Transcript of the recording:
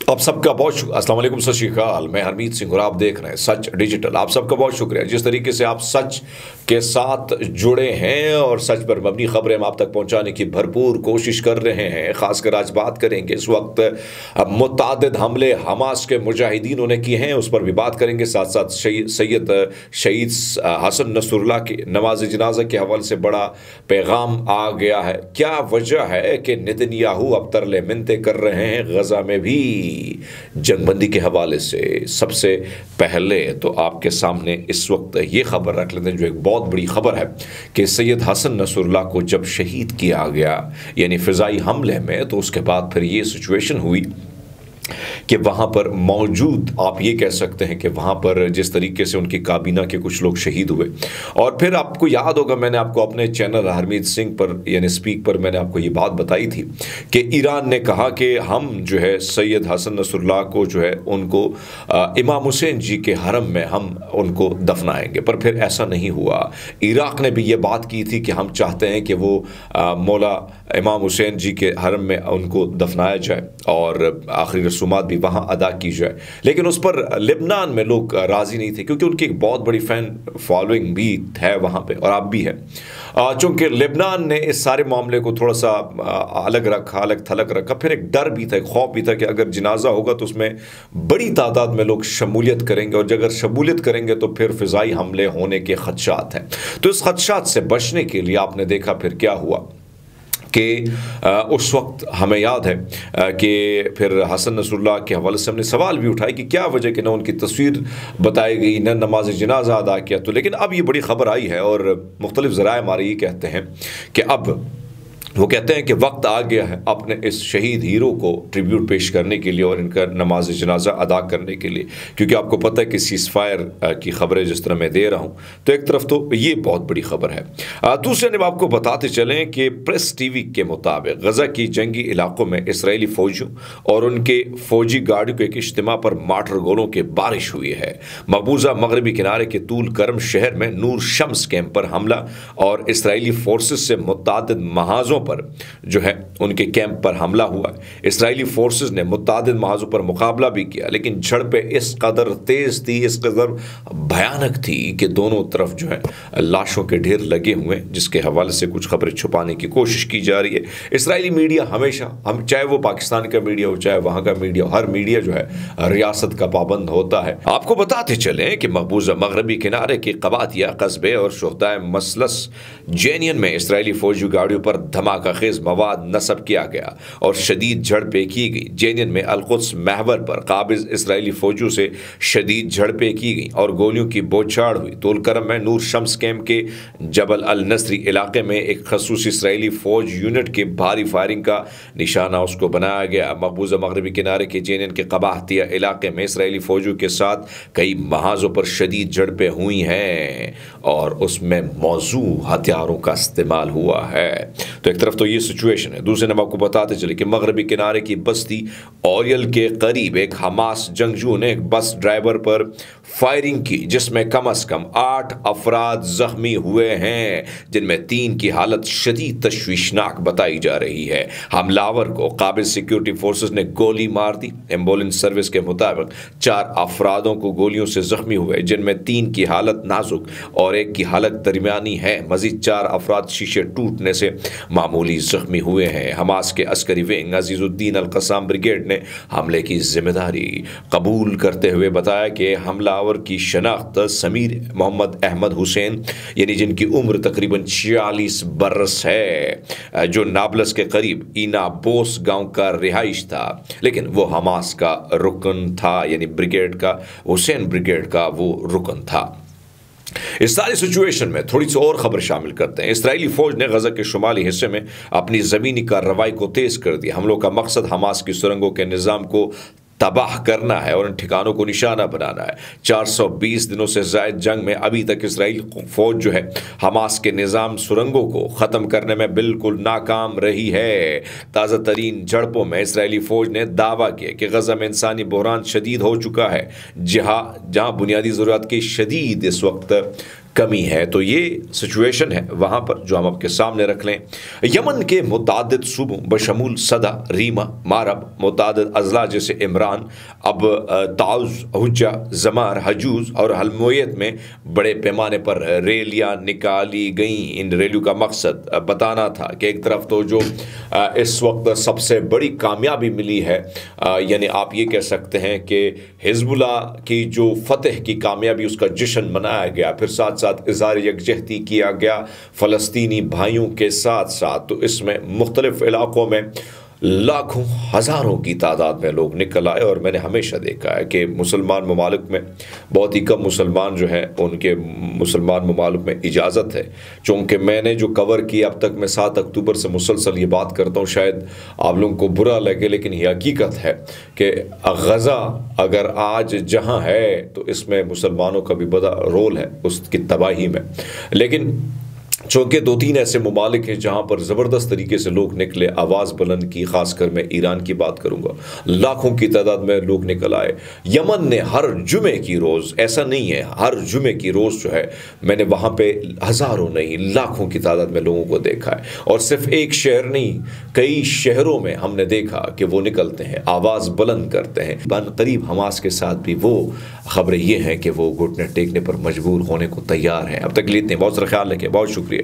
आप सबका बहुत अस्सलाम वालेकुम, सत श्री अकाल। मैं हरमीत सिंह और आप देख रहे हैं सच डिजिटल। आप सबका बहुत शुक्रिया जिस तरीके से आप सच के साथ जुड़े हैं और सच पर मबनी खबरें हम आप तक पहुंचाने की भरपूर कोशिश कर रहे हैं। खासकर आज बात करेंगे इस वक्त मुतअद्दिद हमले हमास के मुजाहिदीनों ने किए हैं, उस पर भी बात करेंगे। साथ साथ शहीद हसन नसरुल्लाह की नमाज जनाजा के हवाले से बड़ा पैगाम आ गया है। क्या वजह है कि नेतन्याहू अब तरले मिन्नतें कर रहे हैं गजा में भी जंगबंदी के हवाले से? सबसे पहले तो आपके सामने इस वक्त ये खबर रख लेते हैं, जो एक बहुत बड़ी खबर है कि सैयद हसन नसरुल्लाह को जब शहीद किया गया यानी फ़िज़ाई हमले में, तो उसके बाद फिर ये सिचुएशन हुई कि वहाँ पर मौजूद, आप ये कह सकते हैं कि वहाँ पर जिस तरीके से उनकी काबीना के कुछ लोग शहीद हुए। और फिर आपको याद होगा, मैंने आपको अपने चैनल हरमीत सिंह पर यानी स्पीक पर मैंने आपको ये बात बताई थी कि ईरान ने कहा कि हम जो है सैयद हसन नसरुल्लाह को जो है उनको इमाम हुसैन जी के हरम में हम उनको दफनाएंगे, पर फिर ऐसा नहीं हुआ। इराक़ ने भी ये बात की थी कि हम चाहते हैं कि वो मौला इमाम हुसैन जी के हरम में उनको दफनाया जाए और आखिरी रसूमात भी वहाँ अदा की जाए, लेकिन उस पर लिबनान में लोग राज़ी नहीं थे, क्योंकि उनकी एक बहुत बड़ी फ़ैन फॉलोइंग भी है वहाँ पे, और अब भी है। चूँकि लिबनान ने इस सारे मामले को थोड़ा सा अलग रखा, अलग थलग रखा। फिर एक डर भी था, एक खौफ भी था कि अगर जनाजा होगा तो उसमें बड़ी तादाद में लोग शमूलियत करेंगे, और अगर शमूलियत करेंगे तो फिर फ़िज़ाई हमले होने के ख़दशात हैं। तो इस ख़दशात से बचने के लिए आपने देखा फिर क्या हुआ कि उस वक्त हमें याद है कि फिर हसन नसरुल्लाह के हवाले से हमने सवाल भी उठाए कि क्या वजह कि न उनकी तस्वीर बताई गई, न नमाज जनाजा अदा किया। तो लेकिन अब ये बड़ी ख़बर आई है और मुख्तलिफ़ ज़राए हमारे ये कहते हैं कि अब वो कहते हैं कि वक्त आ गया है अपने इस शहीद हीरो को ट्रिब्यूट पेश करने के लिए और इनका नमाज जनाजा अदा करने के लिए, क्योंकि आपको पता है कि सीज़ फायर की ख़बरें जिस तरह मैं दे रहा हूँ, तो एक तरफ तो ये बहुत बड़ी ख़बर है। दूसरे ने आपको बताते चलें कि प्रेस टीवी के मुताबिक गज़ा की जंगी इलाकों में इसराइली फ़ौजियों और उनके फ़ौजी गाड़ियों के एक इज्तिमा पर मार्टर गोलों की बारिश हुई है। मकबूजा मगरबी किनारे के तूल करम शहर में नूर शम्स कैंप पर हमला और इसराइली फोर्सेस से मुतअद्दिद महाज़ों पर जो है उनके कैंप पर हमला हुआ। इसराइली फोर्सेस ने मुतअद्दिद महाज़ों पर मुकाबला भी किया, लेकिन झड़पें इस कदर तेज़ थी, इस कदर भयानक थी कि दोनों तरफ जो है लाशों के ढेर लगे हुए, जिसके हवाले से कुछ खबरें छुपाने की कोशिश की जा रही है। इसराइली मीडिया हमेशा, हम चाहे वो पाकिस्तान का मीडिया हो चाहे वहाँ का मीडिया, हर मीडिया जो है रियासत का पाबंद होता है। आपको बताते चलें कि मकबूजा मगरबी किनारे के कबातिया कस्बे और शुहदाए मसलस जेनियन में इसराइली फौजी गाड़ियों पर धमाका खेज मवाद नस्ब किया गया और शदीद झड़पें की गई। जेनियन में अलकुद्स महवर पर काबिज इसराइली फौजियों से शदीद झड़पें की गई और गोलियों की बौछार हुई। तोलकरम में नूर शम्स कैंप के जबल अल नसरी इलाके में एक खसूस इसराइली फौज यूनिट के भारी फायरिंग का निशाना उसको बनाया गया। मकबूजा मगरबी किनारे के जेनियन के कबाहतिया इलाके में इसराइली फौजियों के साथ कई महाजों पर शदीद झड़पें हुई हैं और उसमें मौजू हथियारों का इस्तेमाल हुआ है। तो एक तरफ तो ये सिचुएशन है। दूसरे नंबर आपको बताते चले कि मगरबी किनारे की बस्ती ओरियल के करीब एक हमास जंगजू ने एक बस ड्राइवर पर फायरिंग की, जिसमें कम से कम 8 अफराद जख्मी हुए हैं, जिनमें 3 की हालत शदीद तशवीशनाक बताई जा रही है। हमलावर को काबिज सिक्योरिटी फोर्सेस ने गोली मार दी। एम्बुलेंस सर्विस के मुताबिक 4 अफरादों को गोलियों से जख्मी हुए, जिनमें 3 की हालत नाजुक और 1 की हालत दरमियानी है। मजीद 4 अफराद शीशे टूटने से मामूली जख्मी हुए हैं। हमास के अस्करी विंग अजीजुद्दीन अल कसाम ब्रिगेड ने हमले की जिम्मेदारी कबूल करते हुए बताया कि हमलावर की शनाख्त समीर मोहम्मद अहमद हुसैन यानी जिनकी उम्र तकरीबन 46 बरस है, जो नाबलस के करीब ईना बोस गांव का रिहाइश था, लेकिन वो हमास का रुकन था, यानी ब्रिगेड का, हुसैन ब्रिगेड का वो रुकन था। इस सारी सिचुएशन में थोड़ी सी और खबर शामिल करते हैं। इसराइली फौज ने गजा के शुमाली हिस्से में अपनी ज़मीनी कार्रवाई को तेज़ कर दिया। हमलों का मकसद हमास की सुरंगों के निज़ाम को तबाह करना है और इन ठिकानों को निशाना बनाना है। 420 दिनों से ज़ायद जंग में अभी तक इसराइल फौज जो है हमास के निज़ाम सुरंगों को ख़त्म करने में बिल्कुल नाकाम रही है। ताज़ा तरीन झड़पों में इसराइली फ़ौज ने दावा किया कि गज़ा में इंसानी बहरान शदीद हो चुका है, जहाँ बुनियादी ज़रूरत की शदीद इस वक्त کمی ہے۔ تو یہ سچویشن ہے وہاں پر جو ہم آپ کے سامنے رکھ لیں۔ یمن کے متعدد صوبوں بشمول صدا، ریما، مارب، متعدد اضلاع جیسے عمران، اب تعز، حجہ، زمار، حجوز اور حلمویت میں بڑے پیمانے پر ریلیاں نکالی گئیں۔ ان ریلیوں کا مقصد بتانا تھا کہ ایک طرف تو جو اس وقت سب سے بڑی کامیابی ملی ہے، یعنی آپ یہ کہہ سکتے ہیں کہ حزب اللہ کی جو فتح کی کامیابی، اس کا جشن منایا گیا، پھر ساتھ ساتھ اظہار یکجہتی کیا گیا فلسطینی بھائیوں کے ساتھ ساتھ۔ تو اس میں مختلف علاقوں میں لاکھوں ہزاروں کی تعداد میں لوگ نکل آئے، اور میں نے ہمیشہ دیکھا ہے کہ مسلمان ممالک میں بہت ہی کم مسلمان جو ہیں، ان کے مسلمان ممالک میں اجازت ہے، چونکہ میں نے جو کور کیا اب تک، میں 7 اکتوبر سے مسلسل یہ بات کرتا ہوں، شاید آپ لوگوں کو برا لگے لیکن یہ حقیقت ہے کہ غزہ اگر آج جہاں ہے تو اس میں مسلمانوں کا بھی بڑا رول ہے اس کی تباہی میں، لیکن چونکہ 2-3 ایسے ممالک ہیں جہاں پر زبردست طریقے سے لوگ نکلے، آواز بلند کی، خاص کر میں ایران کی بات کروں گا، لاکھوں کی تعداد میں لوگ نکل آئے۔ یمن نے ہر جمعے کی روز، ایسا نہیں ہے، ہر جمعے کی روز جو ہے میں نے وہاں پہ ہزاروں نہیں لاکھوں کی تعداد میں لوگوں کو دیکھا ہے، اور صرف ایک شہر نہیں، کئی شہروں میں ہم نے دیکھا کہ وہ نکلتے ہیں، آواز بلند کرتے ہیں۔ قریب حماس کے ساتھ بھی وہ خبریں یہ ہیں کہ وہ گھٹنے ٹیکنے پر مجبور ہونے کو تیار ہیں۔ اب تک لیتے ہیں، بہت سارا خیال رکھیں، بہت شکریہ۔